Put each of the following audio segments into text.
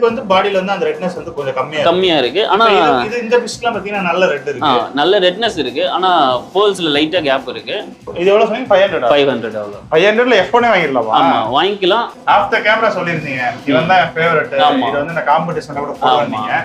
வந்து பாடியில வந்து அந்த ரெட்னஸ் வந்து கொஞ்சம் கம்மியா இருக்கு. ஆனா இது இந்த ஃபிஷ்லாம் பாத்தீங்கன்னா நல்ல ரெட் இருக்கு. நல்ல ரெட்னஸ் இருக்கு. ஆனா போல்ஸ்ல லைட்டா கேப் இருக்கு. இது எவ்வளவு சொன்னீங்க? 500. 500 அவ்வளவு. 500ல F1 வாங்கிடலாமா? ஆமா வாங்கிக்கலாம். ஆஃப் த கேமரா சொல்லிருந்தீங்க இவன் தான் ஃபேவரட். இது வந்து நான் காம்படிஷன்ல கூட போடுவீங்க.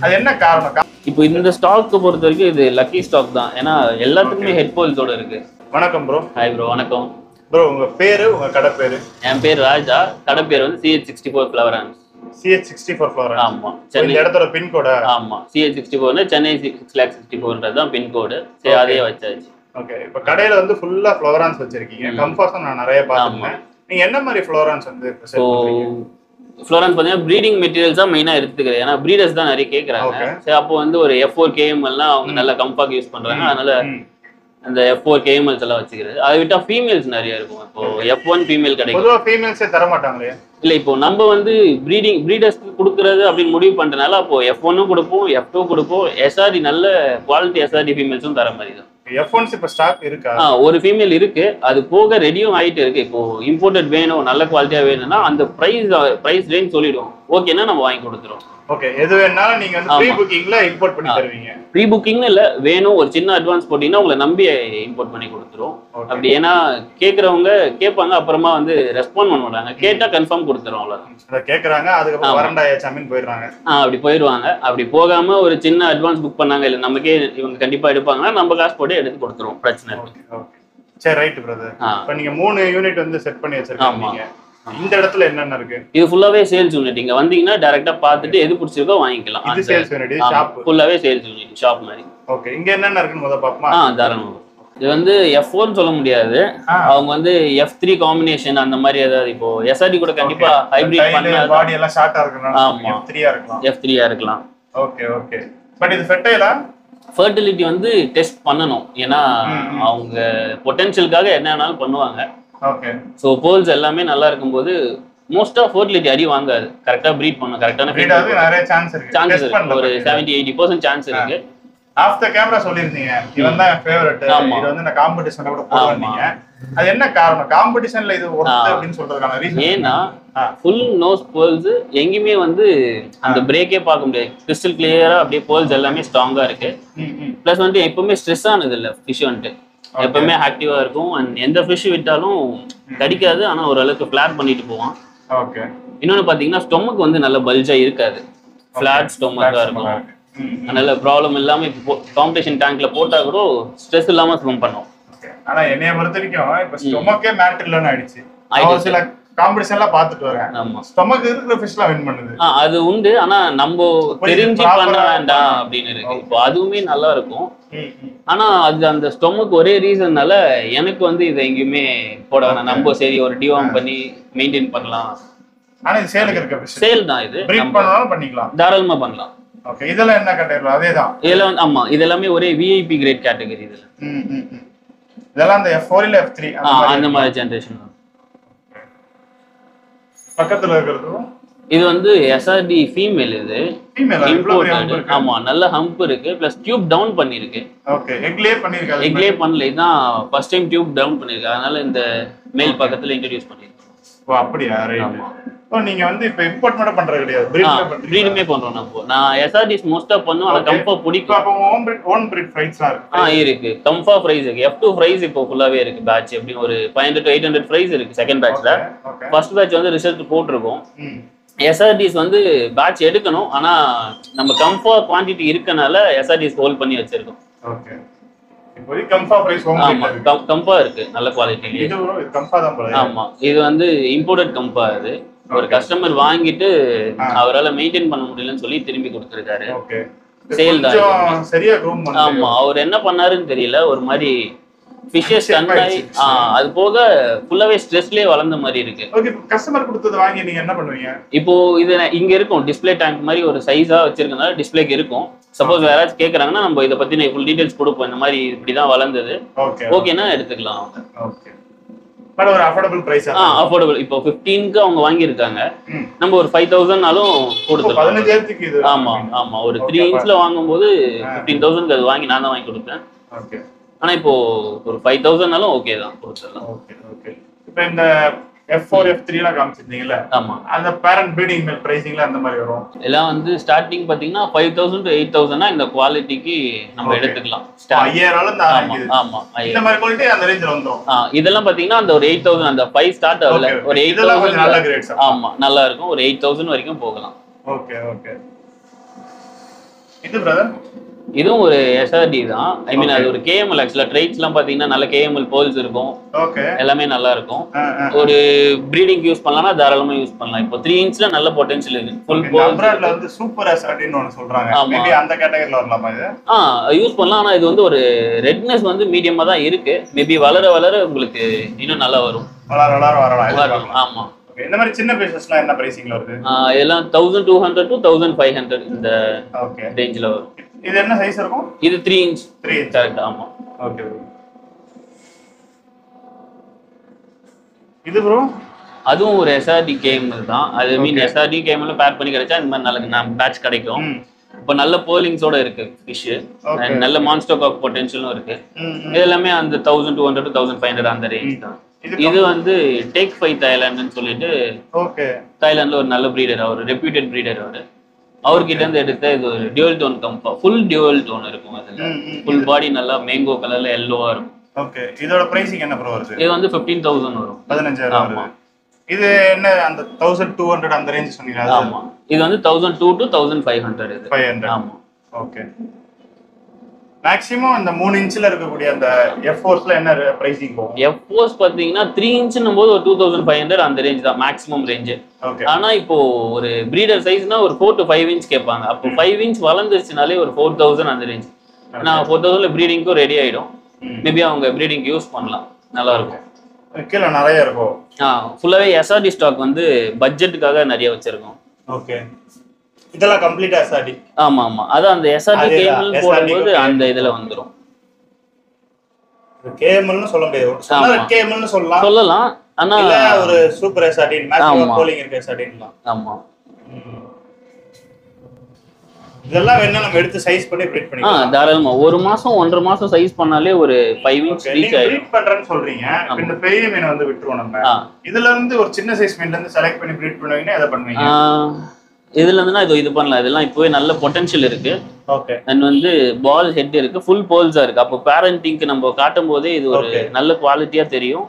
அது என்ன காரணம்? இப்போ இந்த ஸ்டாக் பொறுத்த வரைக்கும் இது லக்கி ஸ்டாக் தான். ஏன்னா எல்லாத்துக்குமே ஹெட் போல்ஸோட இருக்கு. வணக்கம் ப்ரோ. Hi bro. வணக்கம் ப்ரோ. உங்க பேரு, உங்க கடை பேரு? என் பேர் ராஜா. கடை பேர் வந்து CH64 ஃப்ளவரான்ஸ். CH64 ஃப்ளவரான்ஸ். ஆமா. இந்த இடத்தோட பின் கோட்? ஆமா. CH64 சென்னை 6,64,000 தான் பின் கோடு. சரி அதே வச்சாச்சு. ஓகே. இப்போ கடையில வந்து ஃபுல்லா ஃப்ளவரான்ஸ் வச்சிருக்கீங்க. கம்ஃபாஸும் நான் நிறைய பார்த்திருக்கேன். நீங்க என்ன மாதிரி ஃப்ளவரான்ஸ் வந்து செல் பண்றீங்க? ஃப்ளோரன்ஸ் பார்த்தீங்கன்னா ப்ரீடிங் மெட்டீரியல்ஸ் தான் மெயினாக எடுத்துக்கிறேன். ஏன்னா ப்ரீடர்ஸ் தான் நிறைய கேட்குறாங்க. சரி அப்போ வந்து ஒரு F4 KML அவங்க நல்ல கம்ஃபாக் யூஸ் பண்றாங்க. அதனால அந்த F4 KMLs எல்லாம் வச்சுக்கிறது. அதை விட்டா ஃபீமேல்ஸ் நிறைய இருக்கும். இப்போ F1 ஃபீமேல் கிடைக்கும். பொதுவா ஃபீமேல்ஸே தர மாட்டாங்களே? இல்லை இப்போ நம்ம வந்து ப்ரீடர்ஸ்க்கு கொடுக்குறது அப்படின்னு முடிவு பண்றதுனால அப்போ F1 கொடுப்போம், F2 கொடுப்போம், SRD நல்ல குவாலிட்டி SRD ஃபீமேல்ஸும் தர மாதிரி தான். F1s இப்போ ஸ்டாக் இருக்கா? ஒரு ஃபீமேல் இருக்கு. அது போக ரெடியும் ஆயிட்டு இருக்கு. இப்போ இம்போர்ட்டட் வேணும், நல்ல குவாலிட்டியா வேணும்னா அந்த பிரைஸ் ரேஞ்ச் சொல்லிடுவோம். ஓகேன்னா நம்ம வாங்கி கொடுத்துருவோம். ஓகே. எது வேணாலும் நீங்க வந்து ப்ரீ புக்கிங்ல இம்போர்ட் பண்ணி தருவீங்க? ப்ரீ புக்கிங்னு இல்ல, வேணும் ஒரு சின்ன அட்வான்ஸ் போட்டீங்கன்னா உங்களை நம்பி இம்போர்ட் பண்ணி கொடுத்துருவோம். அப்படி ஏன்னா கேட்கறவங்க கேட்பாங்க, அப்புறமா வந்து ரெஸ்பாண்ட் பண்ண மாட்டாங்க. கேட்டா கன்ஃபார்ம் கொடுத்துருவோம். அவ்வளவுதான். அதை கேட்கறாங்க, அதுக்கப்புறம் வரண்டாயாச்சாமின்னு போயிடுறாங்க. அப்படி போயிடுவாங்க. அப்படி போகாம ஒரு சின்ன அட்வான்ஸ் புக் பண்ணாங்க, இல்ல நமக்கே இவங்க கண்டிப்பா எடுப்பாங்கன்னா நம்ம காசு போட்டு எடுத்து கொடுத்துருவோம். பிரச்சனை இல்லை. சரி ரைட் பிரதர். இப்போ நீங்க 3 யூனிட் வந்து செட் பண்ணி வச்சிருக்கீங்க. இந்த இடத்துல என்னென்ன இருக்கு? இது ஃபுல்லாவே சேல்ஸ் யூனிட். இங்க வந்தீங்கன்னா டைரக்டா பார்த்துட்டு எது பிடிச்சிருக்கோ வாங்கிக்கலாம். இது சேல்ஸ் யூனிட், ஷாப் ஃபுல்லாவே சேல்ஸ் யூனிட், ஷாப் மாதிரி. ஓகே. இங்க என்னென்ன இருக்குன்னு முத பாப்போமா? தாராளமா. இது வந்து F4 சொல்ல முடியாது. அவங்க வந்து F3 காம்பினேஷன் அந்த மாதிரி ஏதாவது. இப்போ SRD கூட கண்டிப்பா ஹைபிரிட் பண்ணா பாடி எல்லாம் ஷார்ட்டா இருக்கணும். F3 இருக்கலாம். F3 இருக்கலாம். Okay okay. பட் இது ஃபெர்டைலா? ஃபெர்டிலிட்டி வந்து டெஸ்ட் பண்ணணும். ஏன்னா அவங்க பொட்டன்ஷியலுக்காக என்ன வேணாலும் பண்ணுவாங்க. ஓகே. சோ போல்ஸ் எல்லாமே நல்லா இருக்கும்போது மோஸ்டா ஃபெர்டிலிட்டி அடி வாங்காது. கரெக்ட்டா ப்ரீட் பண்ணனும். கரெக்ட்டான ப்ரீட் ஆக நிறைய சான்ஸ் இருக்கு. ஒரு 70-80% சான்ஸ் இருக்கு. ஆஃப் த கேமரா சொல்லிருந்தீங்க இவன் தான் ஃபேவரட். இது வந்து நான் காம்படிஷன்ல கூட போடுவீங்க. அது என்ன காரணம்? காம்படிஷன்ல இது ஒர்த் அப்படினு சொல்றதுக்கான ரீசன் ஏன்னா ஃபுல் நோஸ் போல்ஸ் எங்கயுமே வந்து அந்த பிரேக்கே பார்க்க முடியாது. கிறிஸ்டல் கிளியரா அப்படியே போல்ஸ் எல்லாமே ஸ்ட்ராங்கா இருக்கு. பிளஸ் வந்து எப்பவுமே ஸ்ட்ரெஸ் ஆனது இல்ல ஃபிஷ் வந்து. எப்பவுமே ஆக்டிவா இருக்கும். அண்ட் எந்த ஃபிஷ் விட்டாலும் கடிக்காது. ஆனா ஓரளவுக்கு ஃபிளாட் பண்ணிட்டு போவான். ஓகே. இன்னொன்னு பாத்தீங்கன்னா ஸ்டொமக் வந்து நல்ல பல்ஜா இருக்காது. ஃபிளாட் ஸ்டொமக்கா இருக்கும். அதனால ப்ராப்ளம் இல்லாம இப்போ காம்படிஷன் டேங்க்ல போட்டா கூட ஸ்ட்ரெஸ் இல்லாம ஸ்விம் பண்ணுவோம். ஆனா என்னைய பொறுத்த வரைக்கும் இப்ப ஸ்டொமக்கே மேட்டர் இல்லன்னு ஆயிடுச்சு. சில காம்படிஷன்ல பாத்துட்டு வரேன். ஆமா. ஸ்டொமக் இருக்கிற ஃபிஷ்லாம் வின் பண்ணுது. அது உண்டு. ஆனா நம்ம தெரிஞ்சு பண்ண வேண்டாம் அப்படின்னு இருக்கு. இப்போ அதுவுமே நல்லா இருக்கும். ஆனா அது அந்த ஸ்டொமக் ஒரே ரீசன்னால எனக்கு வந்து இதை எங்கேயுமே போட வேணாம். நம்ம சரி ஒரு டிவார்ம் பண்ணி மெயின்டைன் பண்ணலாம். ஆனா இது சேலுக்கு இருக்க ஃபிஷ். சேல் தான் இது. பிரீட் பண்ணாலும் பண்ணிக்கலாம். தாராளமா பண்ணலாம். ஓகே. இதெல்லாம் என்ன கேட்டகரி? அதேதான். இதெல்லாம் ஆமா. இதெல்லாம் ஒரே விஐபி கிரேட் கேட்டகரி இதுல. இதெல்லாம் அந்த F4 இல்ல F3 அந்த மாதிரி ஜெனரேஷன். பக்கத்துல இருக்கிறது இது வந்து SRD ஃபீமேல். இது இம்போர்ட்டட். ஆமா. நல்ல ஹம்ப் இருக்கு. பிளஸ் டியூப் டவுன் பண்ணிருக்கு. ஓகே. எக்லே பண்ணிருக்காங்க. எக்லே பண்ணல. இதான் ஃபர்ஸ்ட் டைம் டியூப் டவுன் பண்ணிருக்கு. அதனால இந்த மேல் பக்கத்துல இன்ட்ரோ듀ஸ் பண்ணிருக்கு. ஓ அப்படியே. ரைட். ஓ நீங்க வந்து இப்ப இம்போர்ட் மட்டும் பண்றது கிடையாது. பிரீடுமே பண்றோம் நம்ம. நான் SRDs மோஸ்டா பண்ணுவேன். ஆனா கம்பா பிடிக்கும். அப்ப ஓன் பிரீட் ஃப்ரைஸ்லாம் இருக்கு. இருக்கு. கம்பா ஃப்ரைஸ் இருக்கு. F2 ஃப்ரைஸ் இப்போ ஃபுல்லாவே இருக்கு. பேட்ச் எப்படி ஒரு 500 to 800 ஃப்ரைஸ் இருக்கு செகண்ட் பேட்ச்ல. ஃபர்ஸ்ட் பேட்ச் வந்து ரிசல்ட் போட்டுருக்கோம். SRDs வந்து பேட்ச் எடுக்கணும். ஆனா நம்ம கம்பா குவாண்டிட்டி இருக்கனால SRDs ஹோல்ட் பண்ணி வச்சிருக்கோம். ஓகே. இப்போ கம்பா பிரைஸ் ஆமா. கம்பா இருக்கு. நல்ல குவாலிட்டில. இது கம்பா தான் போல. ஆமா. இது வந்து இம்போர்ட்டட் கம்பா. இது ஒரு கஸ்டமர் வாங்கிட்டு அவரால மெயின்டைன் பண்ண முடியலன்னு சொல்லி திரும்பி கொடுத்திருக்காரு. ஓகே. சேல் தான். சரியா க்ரூம் பண்ணாரு. ஆமா. அவர் என்ன பண்ணாருன்னு தெரியல. ஒரு மாதிரி ஃபிஷஸ் கண்டாய். அது போக ஃபுல்லாவே ஸ்ட்ரெஸ்லயே வளர்ந்த மாதிரி இருக்கு. ஓகே. கஸ்டமர் கொடுத்தத வாங்கி நீங்க என்ன பண்ணுவீங்க? இப்போ இது இங்க இருக்கும் டிஸ்ப்ளே டேங்க் மாதிரி ஒரு சைஸா வச்சிருக்கனால டிஸ்ப்ளேக்கு இருக்கும். சப்போஸ் யாராச்சும் கேக்குறாங்கன்னா நம்ம இத பத்தி ஃபுல் டீடைல்ஸ் கொடுப்போம். இந்த மாதிரி இப்படிதான் வளர்ந்தது. ஓகேனா எடுத்துக்கலாம் அவங்க. ஓகே. பட் ஒரு அஃபோர்டபிள் பிரைஸ். அஃபோர்டபிள். இப்போ 15க்கு அவங்க வாங்கி இருக்காங்க. நம்ம ஒரு 5000னாலும் கொடுத்துறோம். 15000க்கு இது. ஆமா ஆமா. ஒரு 3 இன்ச்ல வாங்கும்போது 15000க்கு அது வாங்கி நான் தான் வாங்கி கொடுத்தேன். ஓகே. ஆனா இப்போ ஒரு 5000னாலும் ஓகே தான் கொடுத்துறலாம். Okay okay. இப்போ இந்த F4 F3 எல்லாம் காமிச்சிருந்தீங்கல்ல, ஆமா அந்த பேரண்ட் ப்ரீடிங் மேல் பிரைசிங்ல அந்த மாதிரி வரும். எல்லாம் வந்து ஸ்டார்டிங் பாத்தீங்கன்னா 5000 to 8000 இந்த குவாலிட்டிக்கு நம்ம எடுத்துக்கலாம். 5000 இருந்து ஆரம்பிக்குது. ஆமா இந்த மாதிரி குவாலிட்டி அந்த ரேஞ்சில வந்துரும். இதெல்லாம் பாத்தீங்கன்னா அந்த ஒரு 8000 அந்த 5 ஸ்டார்ட் ஆகல ஒரு 8000 நல்ல கிரேட்ஸ். ஆமா நல்லா இருக்கும். ஒரு 8000 வரைக்கும் போகலாம். Okay okay. இது பிரதர் இதுவும் ஒரு SRD தான். ஐ மீன் அது ஒரு KML ஆக்சுவலா ட்ரைட்ஸ்லாம் பாத்தீங்கன்னா நல்ல KML போல்ஸ் இருக்கும். ஓகே எல்லாமே நல்லா இருக்கும். ஒரு ப்ரீடிங் யூஸ் பண்ணலாம்னா தாராளமா யூஸ் பண்ணலாம். இப்போ 3 இன்ச்ல நல்ல பொட்டன்ஷியல் இருக்கு. ஃபுல் போல் பிராண்ட்ல வந்து சூப்பர் SRD ன்னு ஒன்னு சொல்றாங்க. மேபி அந்த கேட்டகரியில வரலாமா இது? யூஸ் பண்ணலாம். ஆனா இது வந்து ஒரு ரெட்னஸ் வந்து மீடியமா தான் இருக்கு. மேபி வளர வளர உங்களுக்கு இன்னும் நல்லா வரும். வரலாம். ஆமா. இந்த மாதிரி சின்ன பீசஸ்லாம் என்ன பிரைசிங்ல வருது? இதெல்லாம் 1200 to 1500 இந்த ரேஞ்சில வரும். இது என்ன சைஸ் இருக்கும்? இது 3 இன்ச். கரெக்ட். ஆமா. ஓகே. இது ப்ரோ அதுவும் ஒரு SRD KML தான். அது மீன் SRD KML பேர் பண்ணி கிடைச்சா இந்த மாதிரி நல்ல பேட்ச் கிடைக்கும். இப்போ நல்ல போலிங்ஸோட இருக்கு ஃபிஷ். நல்ல மான்ஸ்டர் காக் பொட்டன்ஷியலும் இருக்கு. இது எல்லாமே அந்த 1200 to 1500 அந்த ரேஞ்ச் தான். இது வந்து டேக் 5 தாய்லாந்துன்னு சொல்லிட்டு தாய்லாந்துல ஒரு நல்ல பிரீடர், அவர் ரெப்யூட்டட் பிரீடர். அவர்கிட்ட இருந்து எடுத்த இது ஒரு டியூவல் டோன் கம்பா, ஃபுல் டியூவல் டோன் இருக்கும். அதுல ஃபுல் பாடி நல்லா மேங்கோ கலர்ல எல்லோவா இருக்கும். ஓகே. இதோட பிரைசிங் என்ன ப்ரோ வருது? இது வந்து 15000 வரும். 15000. ஆமா. இது என்ன அந்த 1200 அந்த ரேஞ்ச் சொன்னீங்க? ஆமா. இது வந்து 1002 to 1500 இது. 500. ஆமா. ஓகே. மேக்ஸिमम இந்த 3 இன்ச்ல இருக்கக்கூடிய அந்த F4ஸ்ல என்ன பிரைசிங் போகும்? F4s பாத்தீங்கன்னா 3 இன்ச்னும் போது ஒரு 2500 அந்த ரேஞ்ச் தான் மேக்ஸिमम ரேஞ்ச். ஓகே. ஆனா இப்போ ஒரு பிரீடர் சைஸ்னா ஒரு 4 to 5 இன்ச் கேட்பாங்க. அப்போ 5 இன்ச் வளர்ந்துருச்சுனாலே ஒரு 4000 அந்த ரேஞ்ச். நான் 4000ல பிரீடிங்க்கும் ரெடி ஆயிடும். மேபி அவங்க பிரீடிங் யூஸ் பண்ணலாம். நல்லா இருக்கும். கீழ நிறைய இருக்கும். ஃபுல்லாவே SRD ஸ்டாக் வந்து பட்ஜெட்டுக்காக நிறைய வச்சிருக்கோம். ஓகே. இதெல்லாம் கம்ப்ளீட் SRD. ஆமா ஆமா. அத அந்த SRD KML போடும்போது அந்த இதுல வந்துரும். KML னு சொல்ல முடியாது. சொன்னா KML னு சொல்லலாம். ஆனா இல்ல ஒரு சூப்பர் SRD மேக்ஸிமம் போலிங் இருக்க SRDலாம். ஆமா. இதெல்லாம் வேணா நம்ம எடுத்து சைஸ் பண்ணி பிரீட் பண்ணிக்கலாம். தாராளமா 1 மாசம் 1.5 மாசம் சைஸ் பண்ணாலே ஒரு 5 இன்ச் ரீச் ஆயிடும். பிரீட் பண்றேன்னு சொல்றீங்க. இந்த பெரிய மீன் வந்து விட்டுருவோம் நம்ம. இதுல இருந்து ஒரு சின்ன சைஸ் மீன்ல இருந்து செலக்ட் பண்ணி பிரீட் பண்ணுவீங்கன்னா எதை பண்ணுவீங்க? இதுல இருந்துனா இது பண்ணலாம். இதெல்லாம் இப்போவே நல்ல பொட்டன்ஷியல் இருக்கு. ஓகே. அண்ட் வந்து பால் ஹெட் இருக்கு, ஃபுல் போல்ஸா இருக்கு. அப்போ பேரண்டிங்க்கு நம்ம காட்டும் போதே இது ஒரு நல்ல குவாலிட்டியா தெரியும்.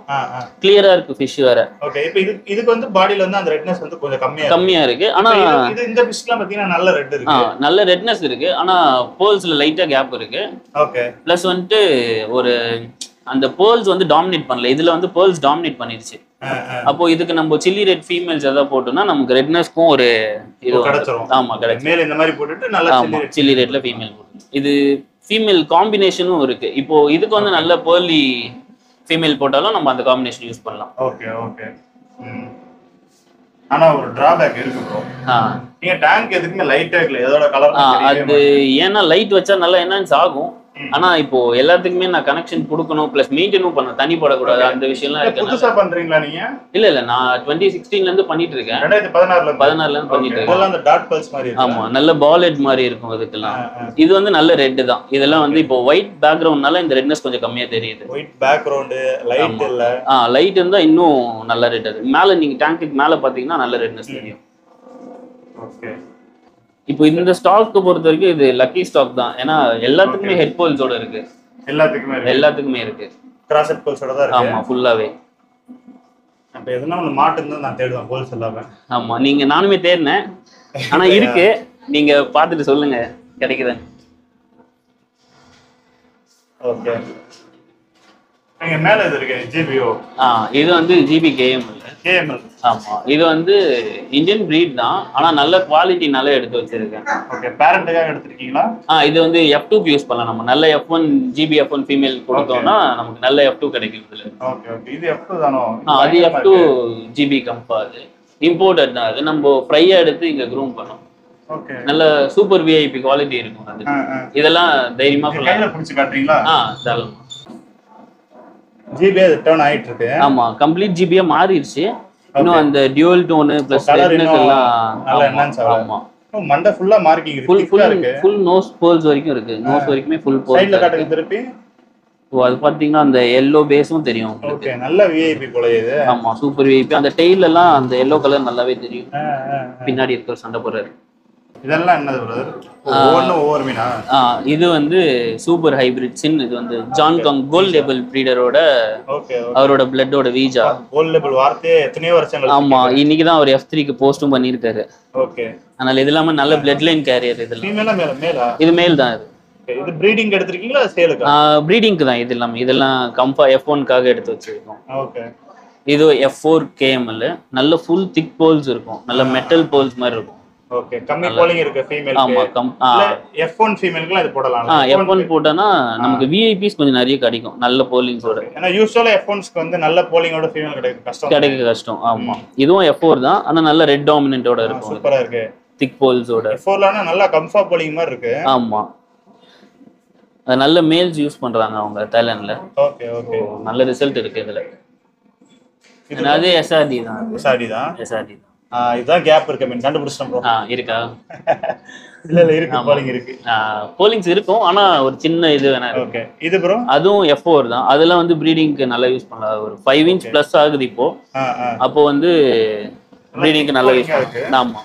கிளியரா இருக்கு ஃபிஷ் வேற. ஓகே. இப்போ இதுக்கு வந்து பாடியில வந்து அந்த ரெட்னஸ் வந்து கொஞ்சம் கம்மியா இருக்கு. ஆனா இது இந்த ஃபிஷ்லாம் பாத்தீங்கன்னா நல்ல ரெட் இருக்கு. நல்ல ரெட்னஸ் இருக்கு. ஆனா போல்ஸ்ல லைட்டா கேப் இருக்கு. ஓகே. பிளஸ் வந்துட்டு ஒரு அந்த பேர்ல்ஸ் வந்து டாமினேட் பண்ணல. இதுல வந்து பேர்ல்ஸ் டாமினேட் பண்ணிருச்சு. அப்போ இதுக்கு நம்ம சில்லி ரெட் ஃபீமேல்ஸ் ஏதாவது போட்டோம்னா நமக்கு ரெட்னஸ்க்கும் ஒரு இது கிடைச்சிரும். ஆமா கிடைக்கும். மேல இந்த மாதிரி போட்டுட்டு நல்லா சில்லி ரெட்ல ஃபீமேல் போட்டு இது ஃபீமேல் காம்பினேஷனும் இருக்கு. இப்போ இதுக்கு வந்து நல்ல பேர்லி ஃபீமேல் போட்டாலும் நம்ம அந்த காம்பினேஷன் யூஸ் பண்ணலாம். Okay okay. ஆனா ஒரு டிராபேக் இருக்கு ப்ரோ. நீங்க டேங்க் எதுக்குமே லைட் ஆகல. ஏதோட கலர் அது ஏன்னா லைட் வச்சா நல்லா என்ஹான்ஸ் ஆகும். ஆனா இப்போ எல்லாத்துக்குமே நான் கனெக்ஷன் கொடுக்கணும் பிளஸ் மெயின்டைனும் பண்ண தண்ணி போடக்கூடாது அந்த விஷயம்லாம் இருக்கு. புதுசா பண்றீங்களா நீங்க? இல்ல நான் 2016ல இருந்து பண்ணிட்டு இருக்கேன். 2016ல இருந்து பண்ணிட்டு இருக்கேன். இதெல்லாம் அந்த டாட் பல்ஸ் மாதிரி இருக்கு. ஆமா நல்ல பால் ஹெட் மாதிரி இருக்கும் அதுக்கெல்லாம். இது வந்து நல்ல ரெட் தான். இதெல்லாம் வந்து இப்போ ஒயிட் பேக்ரவுண்ட்னால இந்த ரெட்னஸ் கொஞ்சம் கம்மியா தெரியுது. ஒயிட் பேக்ரவுண்ட் லைட் இல்ல. லைட் இருந்தா இன்னும் நல்ல ரெட். அது மேல நீங்க டேங்க்குக்கு மேல பாத்தீங்கன்னா நல்ல ரெட்னஸ் தெரியும். ஓகே. இப்போ இந்த ஸ்டாக்கு பொறுத்த வரைக்கும் இது லக்கி ஸ்டாக் தான். ஏன்னா எல்லாத்துக்குமே ஹெட் போல்ஸோட இருக்கு. எல்லாத்துக்குமே இருக்கு. கிராஸ் ஹெட் போல்ஸோட தான் இருக்கு. ஆமா ஃபுல்லாவே. அப்ப எதனா ஒன்னு மாட்டுன்னு நான் தேடுவேன் போல்ஸ் எல்லாமே. ஆமா நீங்க நானுமே தேடினேன். ஆனா இருக்கு. நீங்க பார்த்துட்டு சொல்லுங்க கிடைக்குது. ஓகே. இங்க மேல இது இருக்கு ஜிபிஓ. இது வந்து ஜிபி கேஎம்எல். ஆமா இது வந்து இந்தியன் பிரீட் தான். ஆனா நல்ல குவாலிட்டி நல்லா எடுத்து வச்சிருக்கேன். ஓகே. பேரண்ட்காக எடுத்துட்டீங்களா? இது வந்து F2 யூஸ் பண்ணலாம். நம்ம நல்ல F1 ஜிபி F1 ஃபீமேல் கொடுத்தோம்னா நமக்கு நல்ல F2 கிடைக்கும் இதுல. Okay okay. இது F2 தானோ? அது F2 ஜிபி கம்பா. அது இம்போர்ட்டட் தான். அது நம்ம ஃப்ரையா எடுத்து இங்க க்ரூம் பண்ணோம். ஓகே. நல்ல சூப்பர் விஐபி குவாலிட்டி இருக்கும் அது. இதெல்லாம் தைரியமா கையில பிடிச்சு காட்டுறீங்களா? தாராளமா. ஜிபி டர்ன் ஆயிட்டு இருக்கு. ஆமா கம்ப்ளீட் ஜிபியா மாறிடுச்சு. இன்னும் அந்த டியூவல் டோன் பிளஸ் ரெட்னஸ் எல்லாம் நல்லா என்ஹான்ஸ் ஆகும். ஆமா. மண்டை ஃபுல்லா மார்க்கிங் இருக்கு. ஃபுல் நோஸ் போல்ஸ் வரைக்கும் இருக்கு. நோஸ் வரைக்குமே ஃபுல் போல்ஸ். சைடுல காட்டுங்க திருப்பி. ஸோ அது பார்த்தீங்கன்னா அந்த எல்லோ பேஸும் தெரியும் உங்களுக்கு. ஓகே, நல்ல விஐபி போல இது. ஆமா, சூப்பர் விஐபி. அந்த டெய்ல எல்லாம் அந்த எல்லோ கலர் நல்லாவே தெரியும். பின்னாடி இருக்கிற சண்டை போடுறாரு. இதெல்லாம் என்னது பிரதர்? ஒவ்வொன்றும் ஒவ்வொரு மீனா? இது வந்து சூப்பர் ஹைபிரிட் சின். இது வந்து ஜான் காங் கோல்ட் லேபிள் பிரீடரோட அவரோட பிளட்டோட வீஜா. கோல்ட் லேபிள் வார்த்தையே எத்தனையோ வருஷங்கள். ஆமா, இன்னைக்கு தான் அவர் F3க்கு போஸ்டும் பண்ணியிருக்காரு. ஓகே, அதனால இது இல்லாம நல்ல பிளட் லைன் கேரியர். இதெல்லாம் மேலா? இது மேல் தான். இது பிரீடிங் எடுத்துருக்கீங்களா சேலுக்கா? பிரீடிங்க்கு தான். இது எல்லாமே இதெல்லாம் கம்பா F1க்காக எடுத்து வச்சிருக்கோம். ஓகே, இது F4 KML. நல்ல ஃபுல் திக் போல்ஸ் இருக்கும், நல்ல மெட்டல் போல்ஸ் மாதிரி இருக்கும். ஓகே, கம்மி போலிங் இருக்கு ஃபீமேல். ஆமா, F1 ஃபீமேல்க்குலாம் இது போடலாம். F1 போட்டனா நமக்கு VIPs கொஞ்சம் நிறைய கிடைக்கும் நல்ல போலிங்ஸோட. ஏன்னா யூசுவலா F1ஸ்க்கு வந்து நல்ல போலிங்கோட ஃபீமேல் கிடைக்க கஷ்டம். ஆமா, இதுவும் F4 தான். ஆனா நல்ல ரெட் டாமினன்ட்டோட இருக்கும். சூப்பரா இருக்கு திக் போல்ஸோட. F4லானா நல்ல கம்ஃபா போலிங் மாதிரி இருக்கு. ஆமா, நல்ல மேல்ஸ் யூஸ் பண்றாங்க அவங்க தாய்லாந்துல. ஓகே ஓகே, நல்ல ரிசல்ட் இருக்கு இதுல. அது SRD தான். SRD தான். இதுதான் கேப் இருக்கு. மீன் கண்டுபிடிச்சிட்டோம் ப்ரோ. இருக்கா? இல்ல இருக்கு, போலிங் இருக்கு. போலிங்ஸ் இருக்கும், ஆனா ஒரு சின்ன இது வேணா. ஓகே, இது ப்ரோ அதுவும் F4 தான். அதெல்லாம் வந்து ப்ரீடிங்க்கு நல்லா யூஸ் பண்ணலாம். ஒரு 5 inch பிளஸ் ஆகுது இப்போ. அப்போ வந்து ப்ரீடிங்க்கு நல்லா யூஸ் பண்ணலாம். ஆமா,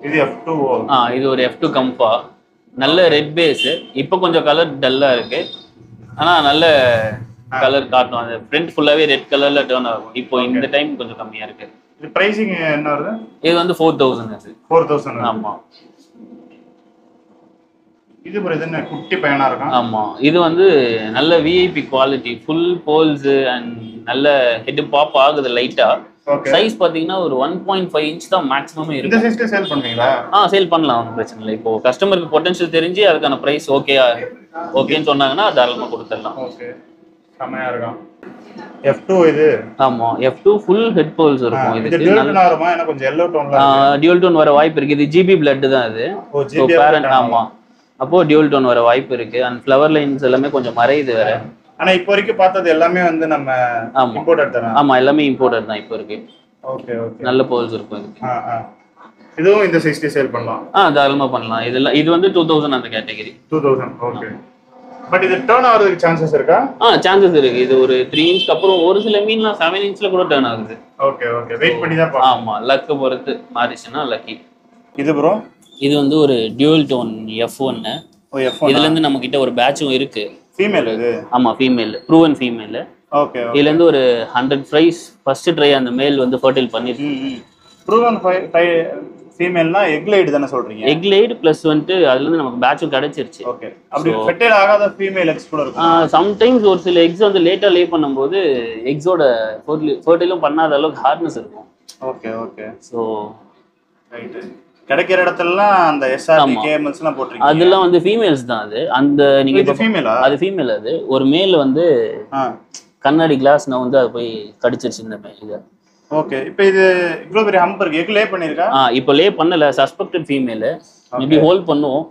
இது F2. இது ஒரு F2 கம்பா. நல்ல ரெட் பேஸ். இப்போ கொஞ்சம் கலர் டல்லா இருக்கு, ஆனா நல்ல கலர் காட்டும். அந்த ஃப்ரண்ட் ஃபுல்லாவே ரெட் கலர்ல டர்ன் ஆகும். இப்போ இந்த டைம் கொஞ்சம் கம்மியா இருக்கு. இது பிரைசிங் என்ன வருது? இது வந்து 4000. 4000. ஆமா. இது ப்ரோ இது என்ன குட்டி பையனா இருக்கும்? ஆமா, இது வந்து நல்ல VIP குவாலிட்டி, ஃபுல் போல்ஸ் அண்ட் நல்ல ஹெட் பாப் ஆகுது லைட்டா. சைஸ் பாத்தீங்கன்னா ஒரு 1.5 inch தான் மேக்ஸிமம் இருக்கு. இந்த சைஸ்ல சேல் பண்ணுவீங்களா? சேல் பண்ணலாம், ஒன்றும் பிரச்சனை இல்லை. இப்போ கஸ்டமருக்கு பொட்டன்ஷியல் தெரிஞ்சு அதுக்கான பிரைஸ் ஓகேன்னு சொன்னாங்கன்னா தாராளமா கொடுத்துடலாம். ஓகே, செமையா இருக்கும். F2 இது. ஆமா, F2 ஃபுல் ஹெட் போல்ஸ் இருக்கும். இது டியூல் டோன் வருமா? எனக்கு கொஞ்சம் yellow டோன்ல டியூல் டோன் வர வாய்ப்பு இருக்கு. இது GB பிளட் தான் இது. So parent. ஆமா, அப்போ டியூல் டோன் வர வாய்ப்பு இருக்கு. அண்ட் ஃப்ளவர் லைன்ஸ் எல்லாமே கொஞ்சம் மறையுது வேற. ஆனா இப்போ வரைக்கும் பார்த்தது எல்லாமே வந்து நம்ம இம்போர்ட்டட் தான? ஆமா, எல்லாமே இம்போர்ட்டட் தான் இப்போ இருக்கு. ஓகே ஓகே, நல்ல போல்ஸ் இருக்கும் இதுக்கு. இதுவும் இந்த சைஸ்ல சேல் பண்ணலாம். தாராளமா பண்ணலாம். இது வந்து 2000 அந்த கேட்டகரி. 2000. ஓகே, பட் இது டர்ன் ஆகிறதுக்கு சான்சஸ் இருக்கா? சான்சஸ் இருக்கு. இது ஒரு 3 inch அப்புறம் ஒரு சில மீன்லாம் 7 inchல கூட டர்ன் ஆகுது. ஓகே ஓகே, வெயிட் பண்ணி தான் பார்க்கணும். ஆமா, லக் பொறுத்து மாறிச்சுனா லக்கி. இது ப்ரோ இது வந்து ஒரு டியூல் டோன் F1. இதுல இருந்து நம்ம கிட்ட ஒரு பேட்சும் இருக்கு. ஃபீமேல் இது? ஆமா, ஃபீமேல், ப்ரூவன் ஃபீமேல். ஓகே, இதுல இருந்து ஒரு 100 ஃப்ரைஸ் ஃபர்ஸ்ட் ட்ரை அந்த மேல் வந்து ஃபர்டைல் பண்ணிருக்கு. ப்ரூவன் ஃபீமேல்னா எக் லைட் தான சொல்றீங்க? எக் லைட் பிளஸ் வந்து அதுல இருந்து நமக்கு பேட்சும் கிடைச்சிருச்சு. ஓகே, அப்படி ஃபர்டைல் ஆகாத ஃபீமேல் எக்ஸ் கூட இருக்கும். சம்டைம்ஸ் ஒரு சில எக்ஸ் வந்து லேட்டா லே பண்ணும்போது எக்ஸோட ஃபர்டைலும் பண்ணாத அளவுக்கு ஹார்ட்னஸ் இருக்கும். Okay okay, so right. கிடைக்கிற இடத்துலலாம் அந்த SRD KMLஸ்லாம் போட்டுருக்கீங்க. அதெல்லாம் வந்து ஃபீமேல்ஸ் தான். அது அந்த நீங்க இது ஃபீமேலா? அது ஃபீமேல். அது ஒரு மேல் வந்து கண்ணாடி கிளாஸ் நான் வந்து அது போய் கடிச்சிருச்சு இந்த மேல். இது ஓகே, இப்போ இது இவ்வளவு பெரிய ஹம்ப் இருக்கு. எக் லே பண்ணிருக்கா? இப்போ லே பண்ணல, சஸ்பெக்டட் ஃபீமேல். மேபி ஹோல்ட் பண்ணுவோம்.